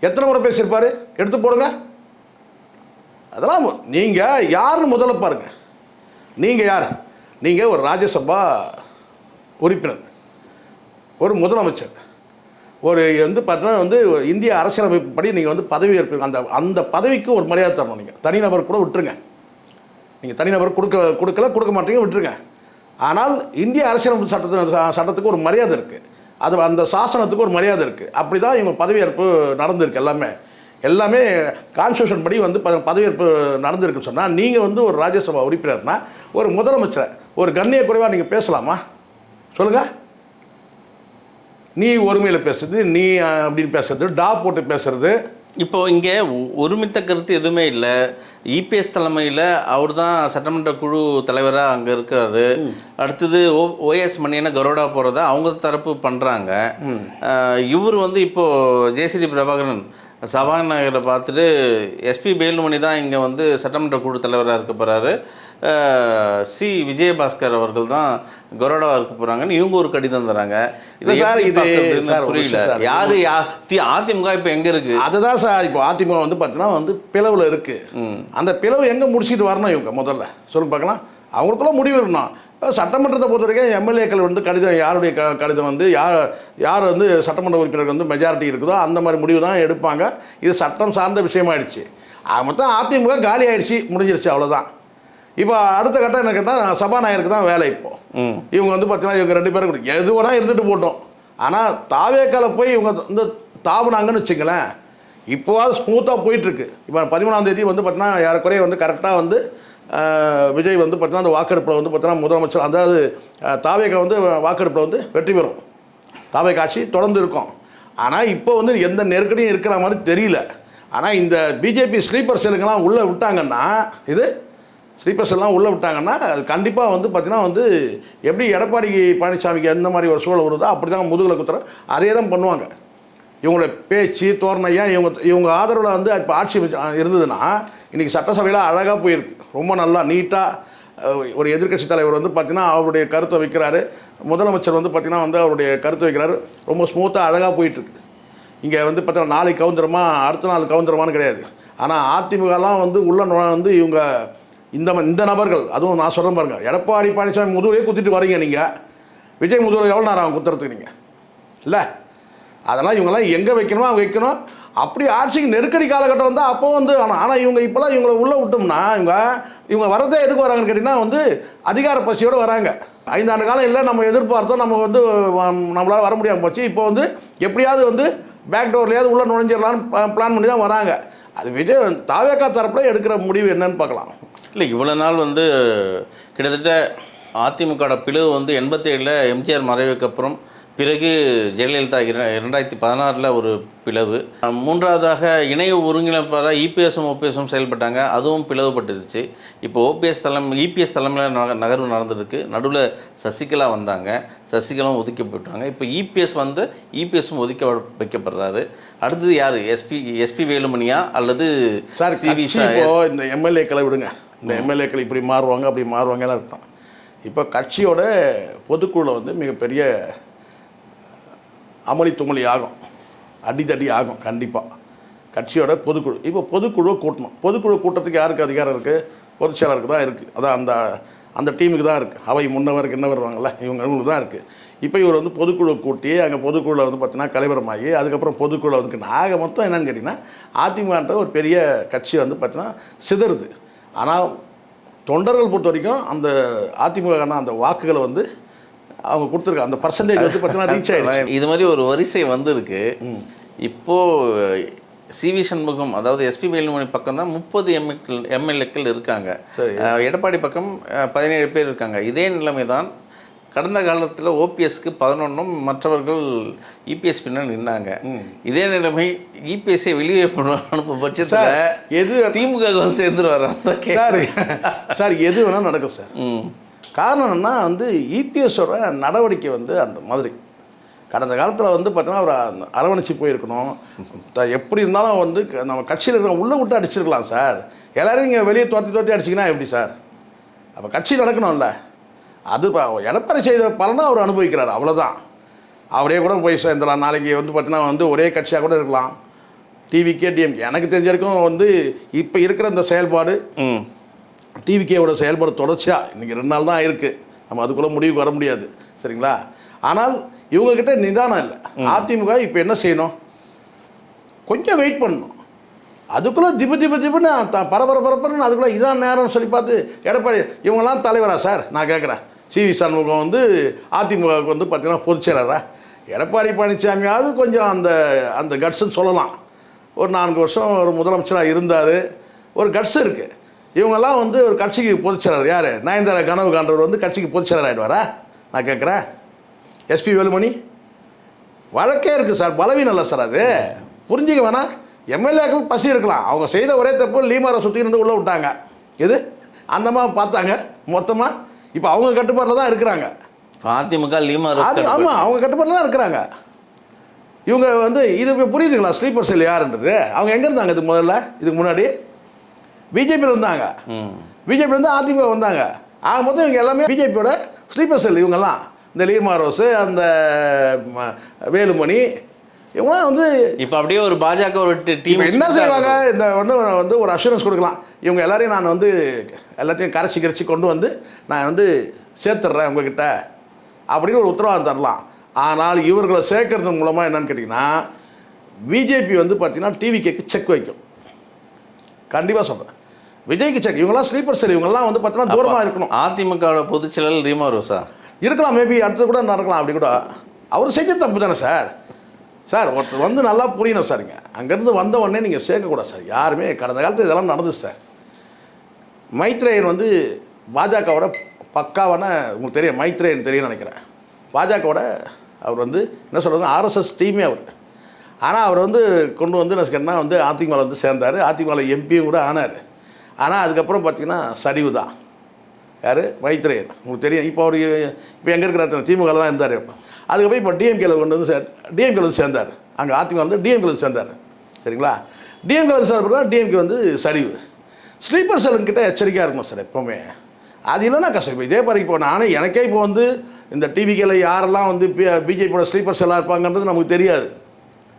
எத்தனை முறை பேசியிருப்பார்? எடுத்து போடுங்க. அதெல்லாம் நீங்கள் யாருன்னு முதல்ல பாருங்கள். நீங்கள் யார்? நீங்கள் ஒரு ராஜ்யசபா உறுப்பினர், ஒரு முதலமைச்சர், ஒரு வந்து பார்த்தீங்கன்னா வந்து இந்திய அரசியலமைப்பு படி நீங்கள் வந்து பதவி ஏற்பீங்க. அந்த பதவிக்கு ஒரு மரியாதை தரணும். நீங்கள் தனிநபர் கூட விட்டுருங்க. நீங்கள் தனிநபர் கொடுக்க மாட்டீங்க, விட்டுருங்க. ஆனால் இந்திய அரசியலமைப்பு சட்டத்துக்கு ஒரு மரியாதை இருக்குது. அந்த சாசனத்துக்கு ஒரு மரியாதை இருக்குது. அப்படி தான் இவங்க பதவியேற்பு நடந்திருக்கு. எல்லாமே கான்ஸ்டியூஷன் படி வந்து பதவியேற்பு நடந்திருக்குன்னு சொன்னால், நீங்கள் வந்து ஒரு ராஜ்யசபா உறுப்பினர்னா ஒரு முதலமைச்சரை ஒரு கண்ணிய குறைவாக நீங்கள் பேசலாமா? சொல்லுங்கள். நீ ஒருமையில் பேசுறது, நீ அப்படின்னு பேசுறது, போட்டு பேசுறது. இப்போது இங்கே ஒருமித்த கருத்து எதுவுமே இல்லை. இபிஎஸ் தலைமையில் அவர் தான் சட்டமன்ற குழு தலைவராக அங்கே இருக்காரு. அடுத்தது ஓஎஸ் மணியனை கரோடா போகிறதா அவங்க தரப்பு பண்ணுறாங்க. இவர் வந்து இப்போது ஜேசிடி பிரபாகரன் சபாநாயகரை பார்த்துட்டு எஸ்பி வேலுமணி தான் இங்கே வந்து சட்டமன்ற குழு தலைவராக இருக்க போகிறாரு, சி விஜயபாஸ்கர் அவர்கள் தான் கரோடாவாக இருக்க போகிறாங்கன்னு இவங்க ஒரு கடிதம் தராங்க. புரியல யார் அதிமுக இப்போ எங்கே இருக்குது? அதுதான் சார். இப்போ அதிமுக வந்து பார்த்தீங்கன்னா வந்து பிளவில் இருக்குது. அந்த பிளவு எங்கே முடிச்சுட்டு வரணும் இவங்க முதல்ல சொல்லு பார்க்கலாம். அவங்களுக்குள்ள முடிவு இருக்கணும். சட்டமன்றத்தை பொறுத்த வரைக்கும் எம்எல்ஏக்கள் வந்து கடிதம், யாருடைய கடிதம் வந்து யார் வந்து சட்டமன்ற உறுப்பினருக்கு வந்து மெஜாரிட்டி இருக்குதோ அந்த மாதிரி முடிவு தான் எடுப்பாங்க. இது சட்டம் சார்ந்த விஷயமாயிடுச்சு. மொத்தம் அதிமுக காலி ஆயிடுச்சு, முடிஞ்சிருச்சு, அவ்வளோதான். இப்போ அடுத்த கட்டம் என்ன கேட்டால் சபாநாயகருக்கு தான் வேலை. இப்போது இவங்க வந்து பார்த்தீங்கன்னா இவங்க 2 பேரும் எது வேணால் இருந்துட்டு போட்டோம். ஆனால் தாவேக்கால போய் இவங்க வந்து தாவுனாங்கன்னு வச்சுங்களேன், இப்போவாது ஸ்மூத்தாக போயிட்டுருக்கு. இப்போ 13ஆம் தேதி வந்து பார்த்தீங்கன்னா யாருக்குறைய வந்து கரெக்டாக வந்து விஜய் வந்து பார்த்தீங்கன்னா அந்த வாக்கெடுப்பில் வந்து பார்த்தீங்கன்னா முதலமைச்சர், அதாவது தாவேக்கா வந்து வாக்கெடுப்பில் வந்து வெற்றி பெறும். தாவேக்கா ஆட்சி தொடர்ந்து இருக்கும். ஆனால் இப்போ வந்து எந்த நெருக்கடியும் இருக்கிற மாதிரி தெரியல. ஆனால் இந்த பிஜேபி ஸ்லீப்பர் செல்லுங்கெல்லாம் உள்ளே விட்டாங்கன்னா, ஸ்லீப்பர் செல்லாம் உள்ளே விட்டாங்கன்னா அது கண்டிப்பாக வந்து பார்த்திங்கன்னா வந்து எப்படி எடப்பாடி பழனிசாமிக்கு எந்த மாதிரி ஒரு சூழல் வருதோ அப்படி தான் முதுகில் குத்துற அதே தான் பண்ணுவாங்க. இவங்களோட பேச்சு தோரணையாக இவங்க ஆதரவில் வந்து இப்போ ஆட்சி இருந்ததுன்னா இன்றைக்கி சட்டசபையில் அழகாக போயிருக்கு. ரொம்ப நல்லா நீட்டாக ஒரு எதிர்க்கட்சி தலைவர் வந்து பார்த்திங்கன்னா அவருடைய கருத்தை வைக்கிறாரு, முதலமைச்சர் வந்து பார்த்திங்கன்னா வந்து அவருடைய கருத்தை வைக்கிறாரு. ரொம்ப ஸ்மூத்தாக அழகாக போயிட்டுருக்கு. இங்கே வந்து பார்த்தீங்கன்னா நாளைக்கு கவுந்துருமா அடுத்த நாள் கவுந்துருமான்னு கிடையாது. ஆனால் அதிமுகலாம் வந்து உள்ள வந்து இவங்க இந்த நபர்கள், அதுவும் நான் சொல்கிறேன் பாருங்கள், எடப்பாடி பழனிசாமி முதுகுலையே குத்திட்டு வரீங்க. நீங்கள் விஜய் முதுகில் எவ்வளோ நேரம் ஆகும் குத்துறதுக்கு? நீங்கள் இல்லை, அதெல்லாம் இவங்கெல்லாம் எங்கே வைக்கணுமோ அவங்க வைக்கணும். அப்படி ஆட்சிக்கு நெருக்கடி காலகட்டம் வந்தால் அப்போ வந்து ஆனால் இவங்க இப்போலாம் இவங்களை உள்ளே விட்டோம்னா இவங்க வரதே எதுக்கு வராங்கன்னு கேட்டிங்கன்னா வந்து அதிகார பசியோடு வராங்க. 5 ஆண்டு காலம் இல்லை நம்ம எதிர்பார்த்தோம், நம்ம வந்து நம்மளால் வர முடியாமல் போச்சு. இப்போ வந்து எப்படியாவது வந்து பேக் டோர்லையாவது உள்ளே நுழைஞ்சிடலான்னு பிளான் பண்ணி தான் வராங்க. அது விஜய் தாவேக்கா தரப்பில் எடுக்கிற முடிவு என்னன்னு பார்க்கலாம். இல்லை, இவ்வளோ நாள் வந்து கிட்டத்தட்ட அதிமுக பிளவு வந்து 87ல் எம்ஜிஆர் மறைவுக்கு அப்புறம், பிறகு ஜெயலலிதா 2016 ஒரு பிளவு, 3வதாக இணைய ஒருங்கிணைப்பாளராக இபிஎஸும் ஓபிஎஸும் செயல்பட்டாங்க, அதுவும் பிளவுபட்டுருச்சு. இப்போ இபிஎஸ் தலைமையில் நகர்வு நடந்துருக்கு. நடுவில் சசிகலா வந்தாங்க, சசிகலாவும் ஒதுக்கப்பட்டாங்க. இப்போ இபிஎஸ் வந்து இபிஎஸும் ஒதுக்க வைக்கப்படுறாரு. அடுத்தது யார்? எஸ்பி வேலுமணியா அல்லது இந்த எம்எல்ஏக்களை விடுங்க. இந்த எம்எல்ஏக்கள் இப்படி மாறுவாங்க அப்படி மாறுவாங்கலாம் இருக்கும். இப்போ கட்சியோட பொதுக்குழுவில் வந்து மிகப்பெரிய அமளி துமளி ஆகும், அடிதடி ஆகும் கண்டிப்பாக. கட்சியோட பொதுக்குழு இப்போ பொதுக்குழுவை கூட்டணும். பொதுக்குழு கூட்டத்துக்கு யாருக்கு அதிகாரம் இருக்குது? பொதுச் செயலாளருக்கு தான் இருக்குது. அதான் அந்த டீமுக்கு தான் இருக்குது. அவை முன்னவருக்கு என்ன வருவாங்கள்ல, இவங்களுக்கு தான் இருக்குது. இப்போ இவர் வந்து பொதுக்குழு கூட்டி அங்கே பொதுக்குழுவில் வந்து பார்த்தீங்கன்னா கலைவரமாகி அதுக்கப்புறம் பொதுக்குழு வந்து நாங்கள் மொத்தம் என்னென்னு கேட்டிங்கன்னா அதிமுகன்ற ஒரு பெரிய கட்சி வந்து பார்த்தீங்கன்னா சிதறுது. ஆனால் தொண்டர்கள் பொறுத்த வரைக்கும் அந்த அதிமுக அந்த வாக்குகளை வந்து அவங்க கொடுத்துருக்காங்க. அந்த பர்சன்டேஜ் வந்து பார்த்தீங்கன்னா ரீச் ஆயிடுச்சு. இது மாதிரி ஒரு வரிசை வந்திருக்கு. இப்போது சிவி சண்முகம் அதாவது எஸ்பி வேலுமணி பக்கம் தான் 30 எம்எல்ஏக்கள் இருக்காங்க. எடப்பாடி பக்கம் 17 பேர் இருக்காங்க. இதே நிலைமை தான் கடந்த காலத்தில் ஓபிஎஸ்க்கு 11 மற்றவர்கள் இபிஎஸ் பின்னால் நின்னாங்க. இதே நிலைமை இபிஎஸ்ஐ வெளியே அனுப்பும் பட்சத்தில் எது திமுக வந்து சேர்ந்துருவார் சார். சார் எது வேணால் நடக்கும் சார். காரணம் என்னன்னா வந்து இபிஎஸோட நடவடிக்கை வந்து அந்த மாதிரி கடந்த காலத்தில் வந்து பார்த்தீங்கன்னா ஒரு அரவணைச்சி போயிருக்கணும். எப்படி இருந்தாலும் வந்து நம்ம கட்சியில் இருக்க உள்ளே விட்டு அடிச்சிருக்கலாம் சார். எல்லோரும் இங்கே வெளியே தோற்றி அடிச்சிங்கன்னா எப்படி சார்? அப்போ கட்சி நடக்கணும்ல. அது எடப்பாடி செய்த பலனை அவர் அனுபவிக்கிறார், அவ்வளோதான். அவரே கூட போய் சேர்ந்துடலாம். நாளைக்கு வந்து பார்த்தீங்கன்னா வந்து ஒரே கட்சியாக கூட இருக்கலாம், டிவிகே டிஎம்கே. எனக்கு தெரிஞ்ச வரைக்கும் வந்து இப்போ இருக்கிற இந்த செயல்பாடு டிவிகேவோட செயல்பாடு தொடர்ச்சியாக இன்றைக்கி 2 நாள் தான் இருக்குது. நம்ம அதுக்குள்ளே முடிவுக்கு வர முடியாது, சரிங்களா? ஆனால் இவங்கக்கிட்ட நிதானம் இல்லை. அதிமுக இப்போ என்ன செய்யணும்? கொஞ்சம் வெயிட் பண்ணணும். அதுக்குள்ளே திபுன்னு பரபரப்புன்னு அதுக்குள்ளே இதான் நேரம்னு சொல்லி பார்த்து எடப்பாடி இவங்கெல்லாம் தலைவரா சார்? நான் கேட்குறேன். சிவி சண்முகம் வந்து அதிமுகவுக்கு வந்து பார்த்தீங்கன்னா பொதுச் செயலரா? எடப்பாடி பழனிசாமியாவது கொஞ்சம் அந்த அந்த கட்ஸுன்னு சொல்லலாம். ஒரு 4 வருஷம் ஒரு முதலமைச்சராக இருந்தார், ஒரு கட்ஸ் இருக்குது. இவங்கெல்லாம் வந்து ஒரு கட்சிக்கு பொதுச் செயலர் யார்? நயன்தாரா கனவு காண்றவர் வந்து கட்சிக்கு பொதுச் செயலர் ஆகிடுவாரா? நான் கேட்குறேன். எஸ்பி வேலுமணி வழக்கே இருக்குது சார், பலவீனம் இல்லை சார். அது புரிஞ்சிக்க வேணாம். எம்எல்ஏக்கள் பசி இருக்கலாம், அவங்க செய்த ஒரே தப்பு லீமாரை சுற்றி இருந்து உள்ளே விட்டாங்க. எது அந்தமாக பார்த்தாங்க மொத்தமாக. இப்போ அவங்க கட்டுப்பாட்டில் தான் இருக்கிறாங்க. அதிமுக லீமார் ஆமாம், அவங்க கட்டுப்பாட்டில் தான் இருக்கிறாங்க. இவங்க வந்து இது இப்போ புரியுதுங்களா? ஸ்லீப்பர் செல் யாருன்றது. அவங்க எங்கே இருந்தாங்க இதுக்கு முதல்ல? இதுக்கு முன்னாடி பிஜேபியில் இருந்தாங்க. பிஜேபியிலேருந்து அதிமுக வந்தாங்க. ஆக மொத்தம் இவங்க எல்லாமே பிஜேபியோட ஸ்லீப்பர் செல். இவங்கெல்லாம் இந்த லீமா ரோஸு, அந்த வேலுமணி, இவங்களாம் வந்து இப்போ அப்படியே ஒரு பாஜக ஒரு டீம் என்ன செய்வாங்க? இந்த வந்து ஒரு அஷூரன்ஸ் கொடுக்கலாம். இவங்க எல்லாரையும் நான் வந்து எல்லாத்தையும் கரைச்சி கொண்டு வந்து நான் வந்து சேர்த்துட்றேன் உங்ககிட்ட அப்படின்னு ஒரு உத்தரவாதம் தரலாம். ஆனால் இவர்களை சேர்க்கறது மூலமாக என்னன்னு கேட்டிங்கன்னா பிஜேபி வந்து பார்த்தீங்கன்னா டிவிகேக்கு செக் வைக்கும். கண்டிப்பாக சொல்கிறேன், விஜய்க்கு செக். இவங்கெல்லாம் ஸ்லீப்பர் செல். இவங்கெல்லாம் வந்து பார்த்தீங்கன்னா தூரமாக இருக்கணும். அதிமுகவோட பொதுச் செயலர் லீமா ரோஸா இருக்கலாம், மேபி அடுத்தது கூட நடக்கலாம். அப்படி கூட அவர் செஞ்ச தப்பு தானே சார். சார் ஒருத்தர் வந்து நல்லா புரியணும் சார். இங்கே அங்கேருந்து வந்த உடனே நீங்கள் சேர்க்கக்கூடாது சார். யாருமே கடந்த காலத்தில் இதெல்லாம் நடந்துச்சு சார். மைத்ரேயன் வந்து பாஜகவோட பக்காவான, உங்களுக்கு தெரியும், மைத்ரேயன் தெரியும்னு நினைக்கிறேன். பாஜகவோட அவர் வந்து என்ன சொல்கிறது, ஆர்எஸ்எஸ் டீமே அவர். ஆனால் அவர் வந்து கொண்டு வந்து என்ன வந்து அதிமுகவில் வந்து சேர்ந்தார். அதிமுகவில் எம்பியும் கூட ஆனார். ஆனால் அதுக்கப்புறம் பார்த்திங்கன்னா சரிவு தான். யார்? மைத்ரேயன். உங்களுக்கு தெரியும். இப்போ அவர் இப்போ எங்கே இருக்கிற திமுகவில் தான் இருந்தார். அதுக்கு போய் இப்போ டிஎம்கேல கொண்டு வந்து டிஎம்கேல வந்து சேர்ந்தார். அங்கே அதிமுக வந்து டிஎம்கேல வந்து சேர்ந்தார், சரிங்களா? டிஎம்கே வந்து சேர்ந்தா டிஎம்கே வந்து சரிவு. ஸ்லீப்பர் செல்லுங்கிட்ட எச்சரிக்கையாக இருக்கணும் சார் எப்போவுமே. அது இல்லைன்னா கஷ்டம். இப்போ இதே மாதிரி இப்போ நானே எனக்கே இப்போ வந்து இந்த டிவிகேல யாரெல்லாம் வந்து பிஜேபியோட ஸ்லீப்பர் செல்லாக இருப்பாங்கன்றது நமக்கு தெரியாது,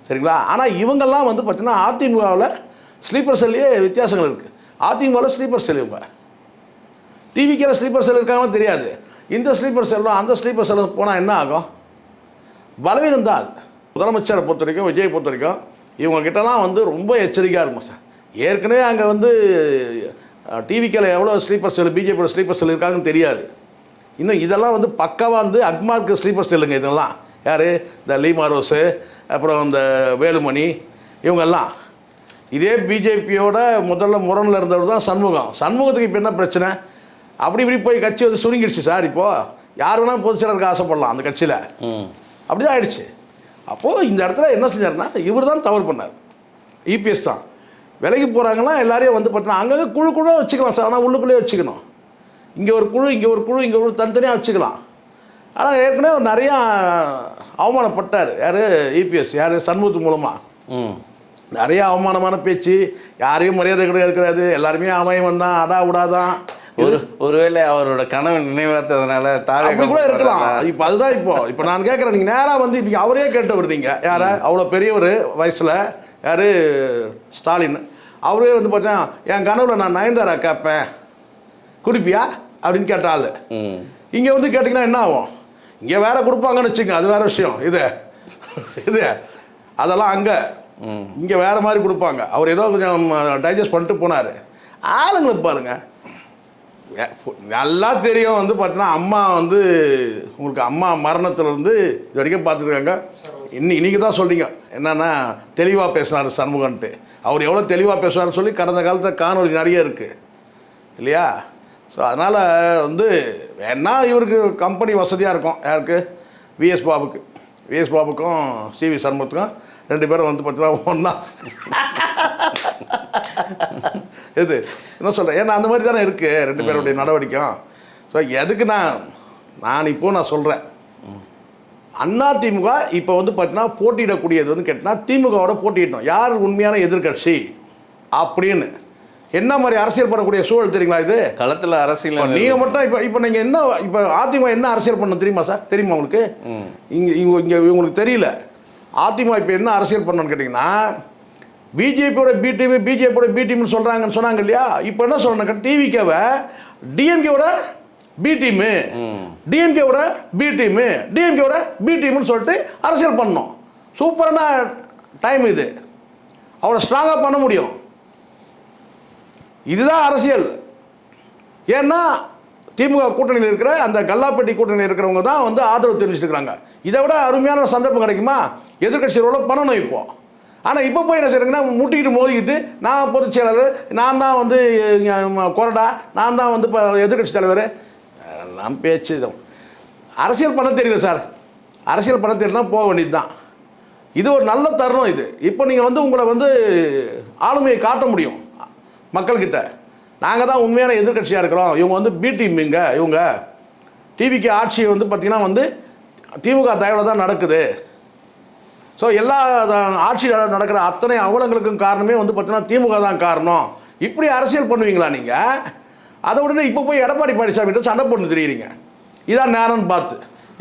சரிங்களா? ஆனால் இவங்கெல்லாம் வந்து பார்த்திங்கன்னா அதிமுகவில் ஸ்லீப்பர் செல்லையே வித்தியாசங்கள் இருக்குது. அதிமுகவில் ஸ்லீப்பர் செல் இவங்க, டிவிகேல ஸ்லீப்பர் செல் இருக்காங்கன்னு தெரியாது. இந்த ஸ்லீப்பர் செல்லும் அந்த ஸ்லீப்பர் செல்லும் போனால் என்ன ஆகும்? பலவீனம் தான் அது. முதலமைச்சரை பொறுத்த வரைக்கும், விஜய் பொறுத்த வரைக்கும் இவங்ககிட்டலாம் வந்து ரொம்ப எச்சரிக்கையாக இருக்கும் சார். ஏற்கனவே அங்கே வந்து டிவிக்கேல எவ்வளோ ஸ்லீப்பர் செல், பிஜேபியோட ஸ்லீப்பர் செல் இருக்காங்கன்னு தெரியாது. இன்னும் இதெல்லாம் வந்து பக்காவாக வந்து அக்மார்க்கு ஸ்லீப்பர் செல்லுங்க இதெல்லாம். யார்? இந்த லீமா ரோஸு, அப்புறம் இந்த வேலுமணி, இவங்கெல்லாம். இதே பிஜேபியோட முதல்ல முரணில் இருந்தவர் தான் சண்முகம். சண்முகத்துக்கு இப்போ என்ன பிரச்சனை? அப்படி இப்படி போய் கட்சி வந்து சுருங்கிடுச்சு சார். இப்போது யார் வேணால் பொதுச் செயலருக்கு ஆசைப்படலாம் அந்த கட்சியில். அப்படி தான் ஆயிடுச்சு. அப்போது இந்த இடத்துல என்ன செஞ்சார்னா இவர் தான் தவறு பண்ணார். இபிஎஸ் தான். விலைக்கு போகிறாங்கன்னா எல்லாரையும் வந்து பார்த்தீங்கன்னா அங்கங்கே குழு வச்சுக்கலாம் சார். ஆனால் உள்ளுக்குள்ளேயே வச்சுக்கணும். இங்கே ஒரு குழு, இங்கே ஒரு குழு, இங்கே ஒரு தனித்தனியாக வச்சுக்கலாம். ஆனால் ஏற்கனவே நிறையா அவமானப்பட்டார். யார்? இபிஎஸ். யார்? சண்முகத்து மூலமாக நிறைய அவமானமான பேச்சு. யாரையும் மரியாதை கிடையாது. எல்லாருமே அமையவன் தான், அடா உடாதான். ஒருவேளை அவரோட கனவு நினைவாத்ததுனால அப்படி கூட இருக்கலாம். இப்போ அதுதான் இப்போ நான் கேட்குறேன். நீங்கள் நேராக வந்து நீங்கள் அவரே கேட்டு வருவீங்க. யார? அவ்வளோ பெரியவர் வயசில். யார்? ஸ்டாலின். அவரே வந்து பார்த்தீங்கன்னா என் கனவுல நான் நயன்தாரா கேட்பேன், குடிப்பியா அப்படின்னு கேட்டால். இங்கே வந்து கேட்டிங்கன்னா என்ன ஆகும்? இங்கே வேற கொடுப்பாங்கன்னு வச்சுங்க, அது வேற விஷயம். இது அதெல்லாம் அங்கே இங்கே வேறு மாதிரி கொடுப்பாங்க. அவர் ஏதோ கொஞ்சம் டைஜஸ்ட் பண்ணிட்டு போனார். ஆளுங்களை பாருங்கள், நல்லா தெரியும் வந்து பார்த்தீங்கன்னா அம்மா வந்து உங்களுக்கு அம்மா மரணத்துலேருந்து இது வரைக்கும் பார்த்துருக்காங்க. இன்னைக்கு தான் சொல்கிறீங்க என்னென்னா தெளிவாக பேசினார் சண்முகன்ட்டு. அவர் எவ்வளோ தெளிவாக பேசுவார்னு சொல்லி கடந்த காலத்தில் காணொலி நிறைய இருக்குது இல்லையா? ஸோ அதனால் வந்து வேணா இவருக்கு கம்பெனி வசதியாக இருக்கும். யாருக்கு? விஎஸ் பாபுக்கும் சிவி சண்முகத்துக்கும் 2 பேரும் வந்து பார்த்தீங்கன்னா ஒன்றா இது என்ன சொல்கிறேன், ஏன்னா அந்த மாதிரி தானே இருக்குது 2 பேருடைய நடவடிக்கையும். ஸோ எதுக்கு நான் சொல்கிறேன், அதிமுக இப்போ வந்து பார்த்தீங்கன்னா போட்டியிடக்கூடியது வந்து கேட்டால் திமுகவோட போட்டியிட்டோம். யார் உண்மையான எதிர்கட்சி அப்படின்னு என்ன மாதிரி அரசியல் பண்ணக்கூடிய சூழல் தெரியுங்களா? இது களத்தில் அரசியல் நீங்கள் மட்டும் இப்போ நீங்கள் என்ன இப்போ அதிமுக என்ன அரசியல் பண்ண தெரியுமா சார்? தெரியுமா உங்களுக்கு? இங்கே உங்களுக்கு தெரியல. அதிமுக இப்போ என்ன அரசியல் பண்ணணும்னு கேட்டிங்கன்னா பிஜேபியோட பி டீம்னு சொல்கிறாங்கன்னு சொன்னாங்க இல்லையா? இப்போ என்ன சொல்கிறாங்க, டிவிகேவை டிஎம்கேவோட பி டீம்னு சொல்லிட்டு அரசியல் பண்ணோம். சூப்பரான டைம் இது, அவ்வளோ ஸ்ட்ராங்காக பண்ண முடியும். இதுதான் அரசியல். ஏன்னா திமுக கூட்டணியில் இருக்கிற அந்த கல்லாப்பட்டி கூட்டணியில் இருக்கிறவங்க தான் வந்து ஆதரவு தெரிவிச்சிருக்கிறாங்க. இதை விட அருமையான சந்தர்ப்பம் கிடைக்குமா? எதிர்கட்சிகளோட பண்ணணும் இப்போ. ஆனால் இப்போ போய் என்ன செய்யறதுன்னா முட்டிக்கிட்டு மோதிக்கிட்டு நான் பொதுச் செயலாளர், நான் தான் வந்து கொறடா, நான் தான் வந்து இப்போ எதிர்கட்சி தலைவர், நான் பேச்சு அரசியல் பண்ண தெரியல சார். அரசியல் பண்ண தெரியலனா போக வேண்டியது தான். இது ஒரு நல்ல தருணம். இது இப்போ நீங்கள் வந்து உங்களை வந்து ஆளுமையை காட்ட முடியும் மக்கள்கிட்ட. நாங்கள் தான் உண்மையான எதிர்கட்சியாக இருக்கிறோம். இவங்க வந்து பி டீம்ங்க. இவங்க டிவிக்கு ஆட்சி வந்து பார்த்திங்கன்னா வந்து திமுக தயவில் தான் நடக்குது. ஸோ எல்லா ஆட்சி நடக்கிற அத்தனை அவலங்களுக்கும் காரணமே வந்து பார்த்தீங்கன்னா திமுக தான் காரணம். இப்படி அரசியல் பண்ணுவீங்களா நீங்கள்? அதை விட இப்போ போய் எடப்பாடி பழனிசாமிகிட்ட சண்டை போட்டு தெரியுறீங்க. இதான் நேரம்னு பார்த்து,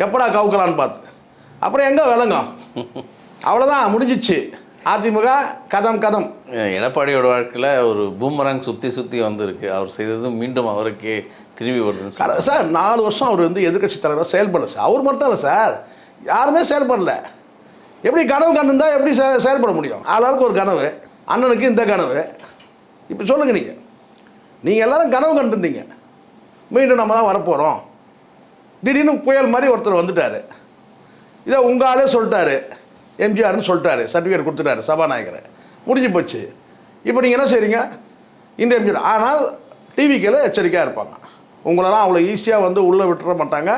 எப்படா கவுக்கலான்னு பார்த்து. அப்புறம் எங்கே விளங்கும்? அவ்வளோதான், முடிஞ்சிச்சு. அதிமுக கதம். எடப்பாடியோட வாழ்க்கையில் ஒரு பூமராங் சுற்றி வந்திருக்கு. அவர் செய்தது மீண்டும் அவருக்கே திரும்பி வருதுன்னு சார். 4 வருஷம் அவர் வந்து எதிர்கட்சி தலைவராக செயல்படல சார். அவர் மட்டும் இல்லை சார், யாருமே செயல்படல. எப்படி கனவு கண்டுருந்தா எப்படி செயல்பட முடியும்? ஆளாளுக்கு ஒரு கனவு, அண்ணனுக்கு இந்த கனவு. இப்போ சொல்லுங்கள், நீங்கள் எல்லோரும் கனவு கண்டுருந்தீங்க, மீண்டும் நம்ம தான் வரப்போகிறோம். திடீர்னு புயல் மாதிரி ஒருத்தர் வந்துட்டார். இதை உங்கள் ஆளே சொல்லிட்டாரு, எம்ஜிஆர்னு சொல்லிட்டாரு, சர்டிஃபிகேட் கொடுத்துட்டாரு சபாநாயகரை, முடிஞ்சு போச்சு. இப்போ நீங்கள் என்ன செய்கிறீங்க? இந்த எம்ஜிஆர். ஆனால் டிவிக்கில் எச்சரிக்கையாக இருப்பாங்க. உங்களெல்லாம் அவ்வளோ ஈஸியாக வந்து உள்ளே விட்டுற மாட்டாங்க.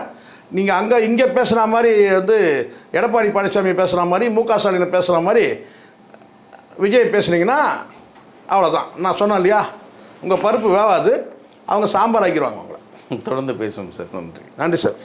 நீங்கள் இங்கே பேசுகிற மாதிரி வந்து எடப்பாடி பழனிசாமி பேசுகிற மாதிரி, முக ஸ்டாலினை பேசுகிற மாதிரி விஜய் பேசுனீங்கன்னா அவ்வளோதான். நான் சொன்னேன் இல்லையா, உங்கள் பருப்பு வேவாது, அவங்க சாம்பார் ஆக்கிடுவாங்க உங்களை. தொடர்ந்து பேசுவோம் சார். நன்றி சார்.